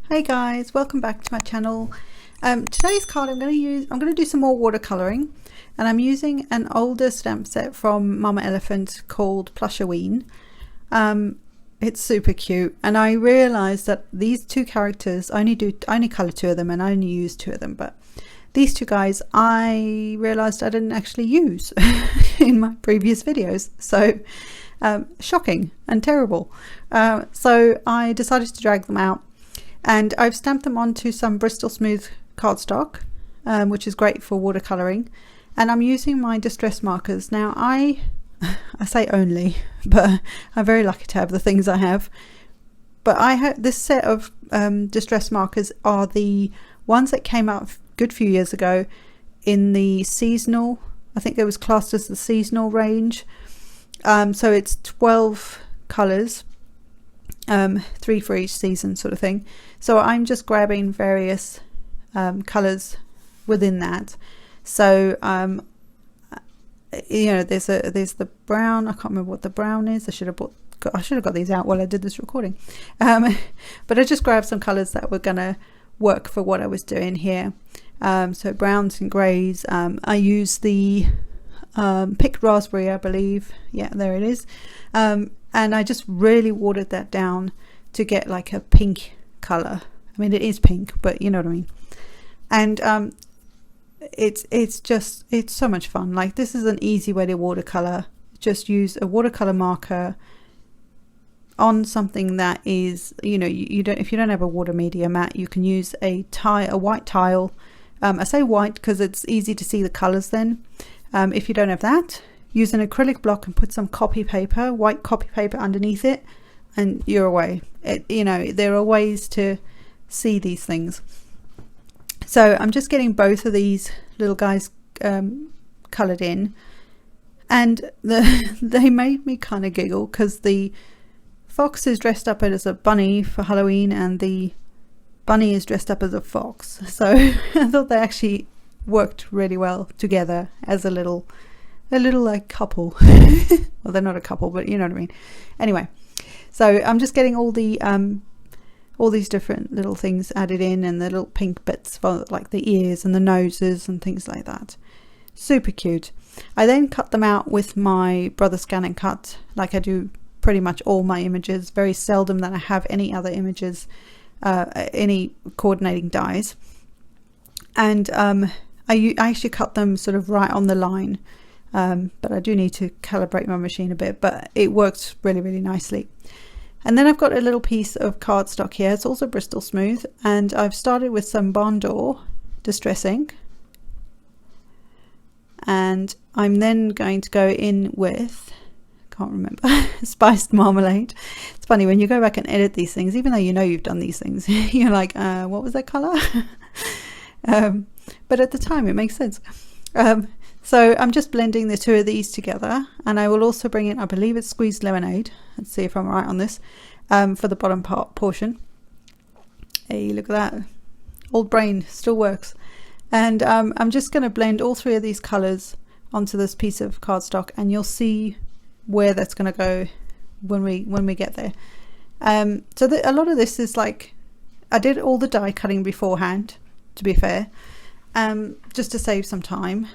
Hey guys, welcome back to my channel. Today's card I'm going to do some more watercoloring, and I'm using an older stamp set from Mama Elephant called Plushoween. It's super cute, and I realized that these two characters, I only color two of them and I only use two of them, but these two guys I realized I didn't actually use in my previous videos, so shocking and terrible. So I decided to drag them out. And I've stamped them onto some Bristol Smooth cardstock, which is great for watercolouring. And I'm using my distress markers. Now I say only, but I'm very lucky to have the things I have. But I have this set of distress markers are the ones that came out a good few years ago in the seasonal, I think it was classed as the seasonal range. So it's 12 colours. 3 for each season sort of thing. So I'm just grabbing various colors within that. So you know, there's the brown. I can't remember what the brown is. I should have got these out while I did this recording. But I just grabbed some colors that were gonna work for what I was doing here. So browns and grays. I use the picked raspberry, I believe. Yeah, there it is. And I just really watered that down to get like a pink color. I mean, it is pink, but you know what I mean. And it's so much fun. Like, this is an easy way to watercolor. Just use a watercolor marker on something that is, you know, you don't, if you don't have a water media mat, you can use a white tile. I say white because it's easy to see the colors then. If you don't have that, use an acrylic block and put some copy paper, white copy paper underneath it, and you're away. You know, there are ways to see these things. So I'm just getting both of these little guys coloured in, and they made me kind of giggle because the fox is dressed up as a bunny for Halloween and the bunny is dressed up as a fox. So I thought they actually worked really well together as a little like couple. Well, they're not a couple, but you know what I mean. Anyway, so I'm just getting all these different little things added in, and the little pink bits for like the ears and the noses and things like that. Super cute. I then cut them out with my Brother Scan and Cut, like I do pretty much all my images. Very seldom that I have any other images, any coordinating dies. And I actually cut them sort of right on the line. But I do need to calibrate my machine a bit, but it works really, really nicely. And then I've got a little piece of cardstock here. It's also Bristol Smooth, and I've started with some Barn Door Distress ink, and I'm then going to go in with, can't remember, Spiced Marmalade. It's funny when you go back and edit these things, even though you know you've done these things, you're like, what was that color? But at the time it makes sense. So I'm just blending the two of these together, and I will also bring in, I believe it's Squeezed Lemonade. Let's see if I'm right on this, for the bottom portion. Hey, look at that. Old brain still works. And I'm just going to blend all three of these colors onto this piece of cardstock, and you'll see where that's going to go when we get there. So a lot of this is like, I did all the die cutting beforehand, to be fair, just to save some time.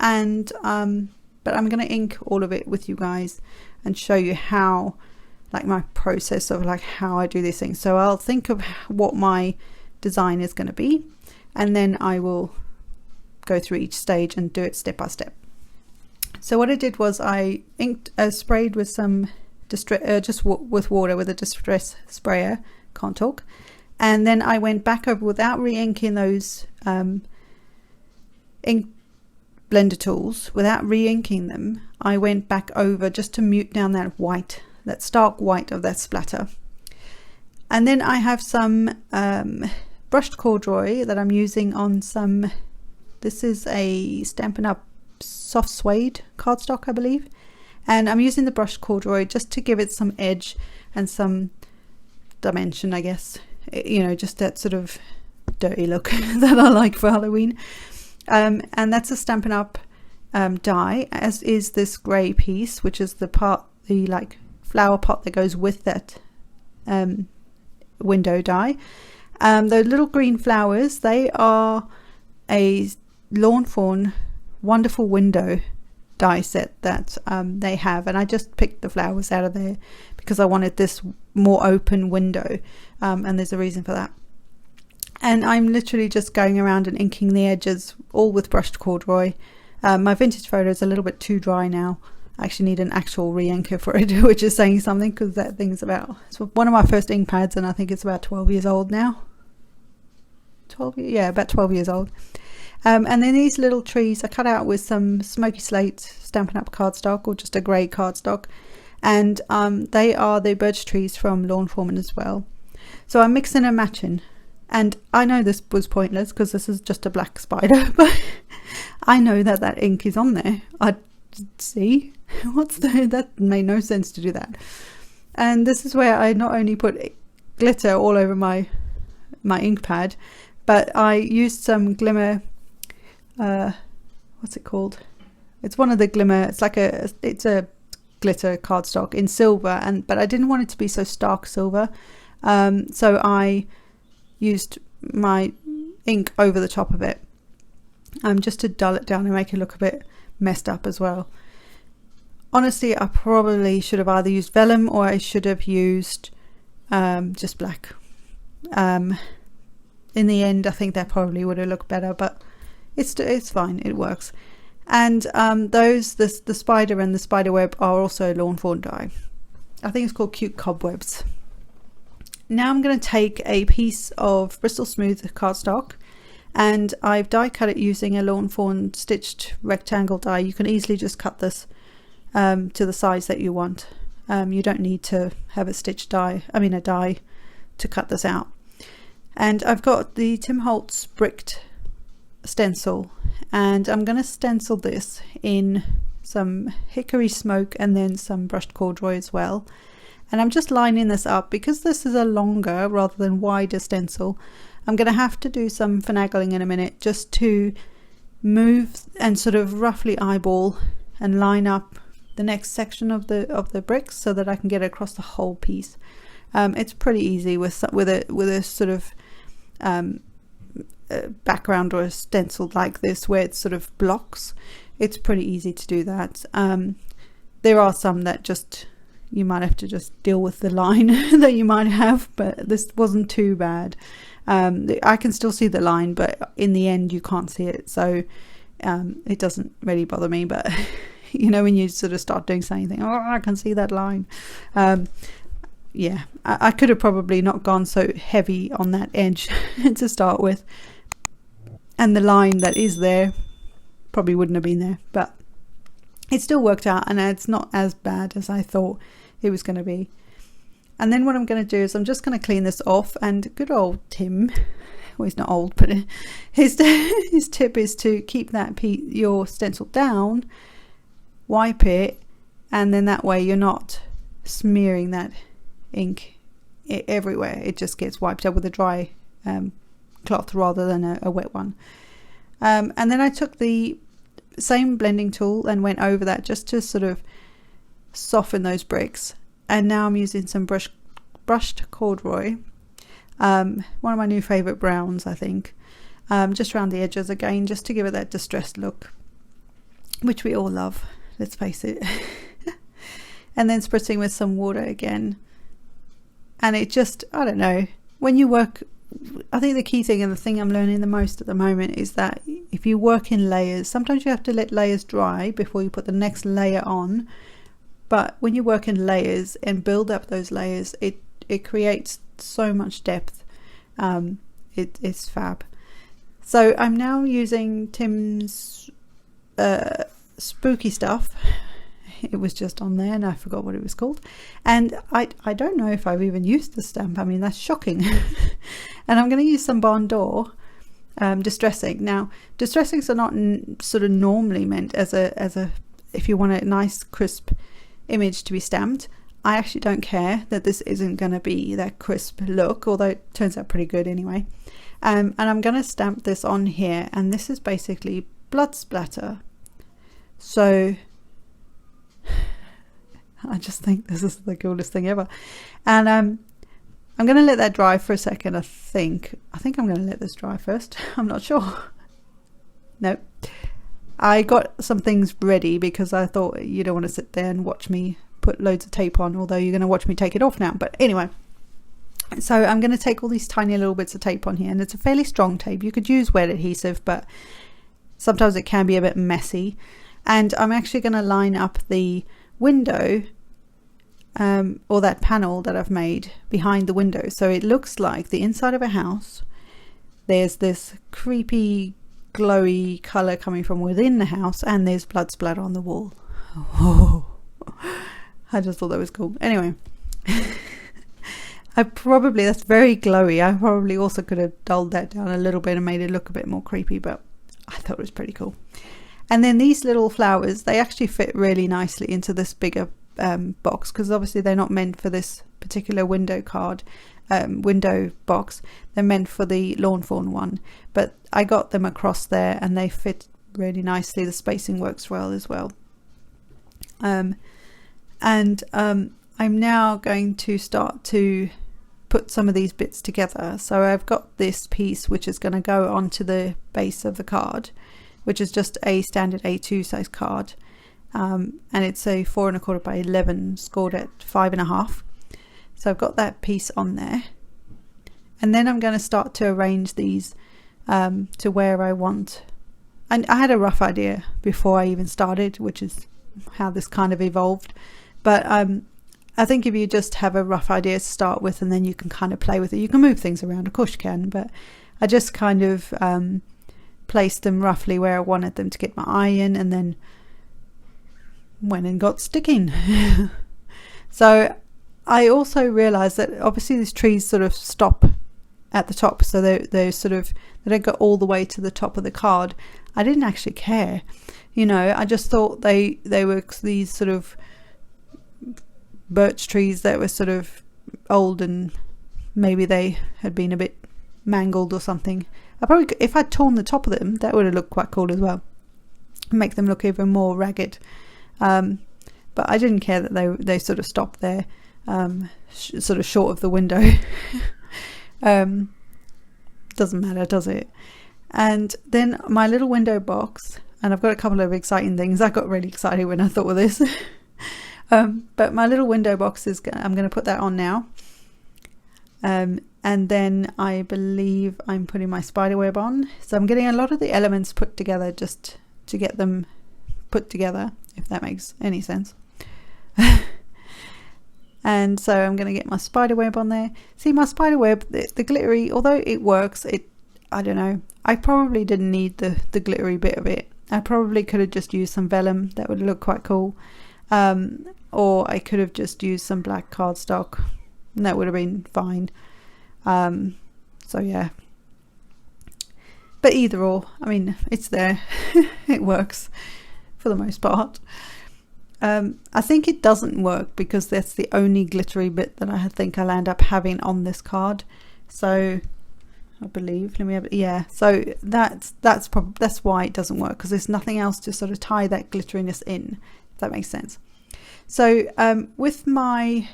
And but I'm going to ink all of it with you guys and show you how, like, my process of like how I do these things. So I'll think of what my design is going to be, and then I will go through each stage and do it step by step. So what I did was I sprayed with some with water with a distress sprayer, can't talk, and then I went back over without re-inking those ink blender tools, without re-inking them. I went back over just to mute down that white, that stark white of that splatter. And then I have some brushed corduroy that I'm using on some, this is a Stampin' Up! Soft suede cardstock, I believe, and I'm using the brushed corduroy just to give it some edge and some dimension, I guess, you know, just that sort of dirty look that I like for Halloween. And that's a Stampin' Up! Die, as is this grey piece, which is the like flower pot that goes with that window die. Those little green flowers, they are a Lawn Fawn wonderful window die set that they have, and I just picked the flowers out of there because I wanted this more open window, and there's a reason for that. And I'm literally just going around and inking the edges, all with brushed corduroy. My vintage photo is a little bit too dry now. I actually need an actual re-inker for it, which is saying something, because that thing's it's one of my first ink pads, and I think it's about 12 years old now. 12, yeah, about 12 years old. And then these little trees I cut out with some smoky slate Stampin' Up cardstock, or just a grey cardstock, and they are the birch trees from Lawn Fawn as well. So I'm mixing and matching, and I know this was pointless because this is just a black spider, but I know that that ink is on there. I see that made no sense to do that. And this is where I not only put glitter all over my ink pad, but I used some glimmer. What's it called? It's one of the glimmer. It's like it's a glitter cardstock in silver, but I didn't want it to be so stark silver, so I used my ink over the top of it, just to dull it down and make it look a bit messed up as well. Honestly, I probably should have either used vellum, or I should have used just black. In the end, I think that probably would have looked better, but it's fine, it works. And the spider and the spider web are also Lawn Fawn die. I think it's called Cute Cobwebs. Now I'm going to take a piece of Bristol Smooth cardstock, and I've die cut it using a Lawn Fawn stitched rectangle die. You can easily just cut this to the size that you want. You don't need to have a stitched die, a die, to cut this out. And I've got the Tim Holtz bricked stencil, and I'm going to stencil this in some hickory smoke and then some brushed corduroy as well. And I'm just lining this up because this is a longer rather than wider stencil. I'm going to have to do some finagling in a minute just to move and sort of roughly eyeball and line up the next section of the bricks so that I can get it across the whole piece. It's pretty easy with a sort of background or a stencil like this where it's sort of blocks. It's pretty easy to do that. There are some that just you might have to just deal with the line that you might have, but this wasn't too bad. I can still see the line, but in the end you can't see it, so it doesn't really bother me. But you know, when you sort of start doing something, oh, I can see that line. Yeah, I could have probably not gone so heavy on that edge to start with, and the line that is there probably wouldn't have been there, but it still worked out, and it's not as bad as I thought it was going to be. And then what I'm going to do is I'm just going to clean this off, and good old Tim, well, he's not old, but his tip is to keep your stencil down, wipe it, and then that way you're not smearing that ink everywhere. It just gets wiped out with a dry cloth rather than a wet one. And then I took the same blending tool and went over that just to sort of soften those bricks. And now I'm using some brushed corduroy, one of my new favorite browns, I think, just around the edges again, just to give it that distressed look, which we all love, let's face it. And then spritzing with some water again. And it just, I don't know, when you work, I think the key thing and the thing I'm learning the most at the moment is that if you work in layers, sometimes you have to let layers dry before you put the next layer on. But when you work in layers and build up those layers, it creates so much depth. It's fab. So I'm now using Tim's spooky stuff. It was just on there and I forgot what it was called, and I don't know if I've even used the stamp. I mean, that's shocking. And I'm going to use some Barn Door distressing. Now distressings are not sort of normally meant as a if you want a nice crisp image to be stamped. I actually don't care that this isn't going to be that crisp look, although it turns out pretty good anyway. And I'm going to stamp this on here, and this is basically blood splatter. So I just think this is the coolest thing ever. And I'm going to let that dry for a second. I think I'm going to let this dry first. I'm not sure. Nope. I got some things ready because I thought you don't want to sit there and watch me put loads of tape on, although you're going to watch me take it off now. But anyway, so I'm going to take all these tiny little bits of tape on here, and it's a fairly strong tape. You could use wet adhesive, but sometimes it can be a bit messy. And I'm actually going to line up the window or that panel that I've made behind the window. So it looks like the inside of a house. There's this creepy glowy color coming from within the house, and there's blood splatter on the wall. Oh, I just thought that was cool. Anyway, that's very glowy. I probably also could have dulled that down a little bit and made it look a bit more creepy, but I thought it was pretty cool. And then these little flowers, they actually fit really nicely into this bigger box, because obviously they're not meant for this particular window box. They're meant for the lawn fawn one, but I got them across there and they fit really nicely. The spacing works well as well. I'm now going to start to put some of these bits together. So I've got this piece which is going to go onto the base of the card, which is just a standard A2 size card, and it's a 4 1/4 by 11 scored at 5.5. So I've got that piece on there, and then I'm going to start to arrange these to where I want. And I had a rough idea before I even started, which is how this kind of evolved, but I think if you just have a rough idea to start with, and then you can kind of play with it, you can move things around, of course you can, but I just kind of placed them roughly where I wanted them to get my eye in, and then went and got sticking. So I also realized that obviously these trees sort of stop at the top, so they don't go all the way to the top of the card. I didn't actually care, I just thought they were these sort of birch trees that were sort of old, and maybe they had been a bit mangled or something. I probably, if I'd torn the top of them, that would have looked quite cool as well, make them look even more ragged. But I didn't care that they sort of stopped there, sort of short of the window. Doesn't matter, does it? And then my little window box, and I've got a couple of exciting things. I got really excited when I thought of this. But my little window box I'm going to put that on now. And then I believe I'm putting my spiderweb on. So I'm getting a lot of the elements put together just to get them put together, if that makes any sense. And so I'm going to get my spiderweb on there. See, my spiderweb, the glittery, although it works, I don't know. I probably didn't need the glittery bit of it. I probably could have just used some vellum. That would look quite cool. Or I could have just used some black cardstock, and that would have been fine. So yeah, but either or, I mean, it's there. It works for the most part. I think it doesn't work because that's the only glittery bit that I think I'll end up having on this card. So I believe, so that's why it doesn't work, because there's nothing else to sort of tie that glitteriness in, if that makes sense. So with my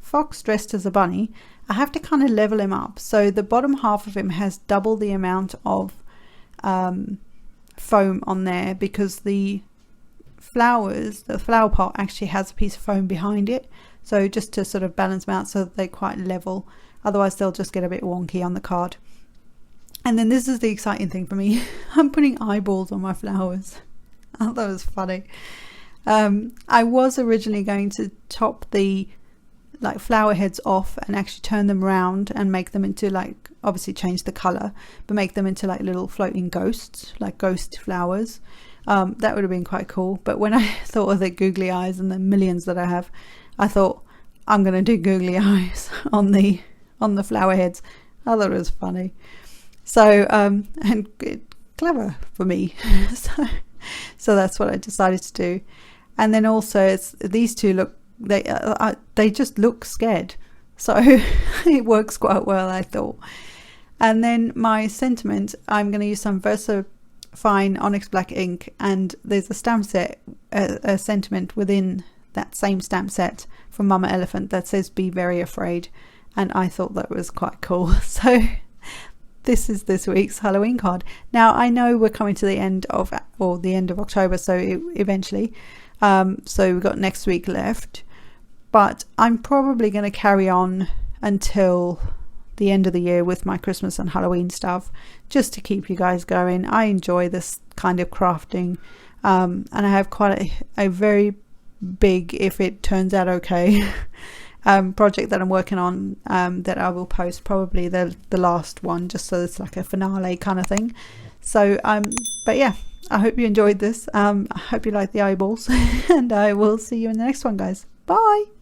fox dressed as a bunny, I have to kind of level him up. So the bottom half of him has double the amount of foam on there, because the flower pot actually has a piece of foam behind it. So just to sort of balance them out so that they're quite level. Otherwise they'll just get a bit wonky on the card. And then this is the exciting thing for me. I'm putting eyeballs on my flowers. I thought that was funny. I was originally going to top the flower heads off and actually turn them around and make them into obviously change the color, but make them into little floating ghosts, like ghost flowers. That would have been quite cool. But when I thought of the googly eyes and the millions that I have, I thought I'm going to do googly eyes on the flower heads. I thought it was funny. So and clever for me. So that's what I decided to do. And then also these two look, they just look scared, so it works quite well, I thought. And then my sentiment, I'm going to use some VersaFine Onyx Black ink, and there's a stamp set, a sentiment within that same stamp set from Mama Elephant that says "Be very afraid," and I thought that was quite cool. So this is this week's Halloween card. Now I know we're coming to the end of October, so eventually, so we've got next week left, but I'm probably going to carry on until the end of the year with my Christmas and Halloween stuff, just to keep you guys going. I enjoy this kind of crafting, and I have quite a very big, if it turns out okay, project that I'm working on, that I will post, probably the last one, just so it's like a finale kind of thing. So but yeah, I hope you enjoyed this. I hope you like the eyeballs, and I will see you in the next one, guys. Bye.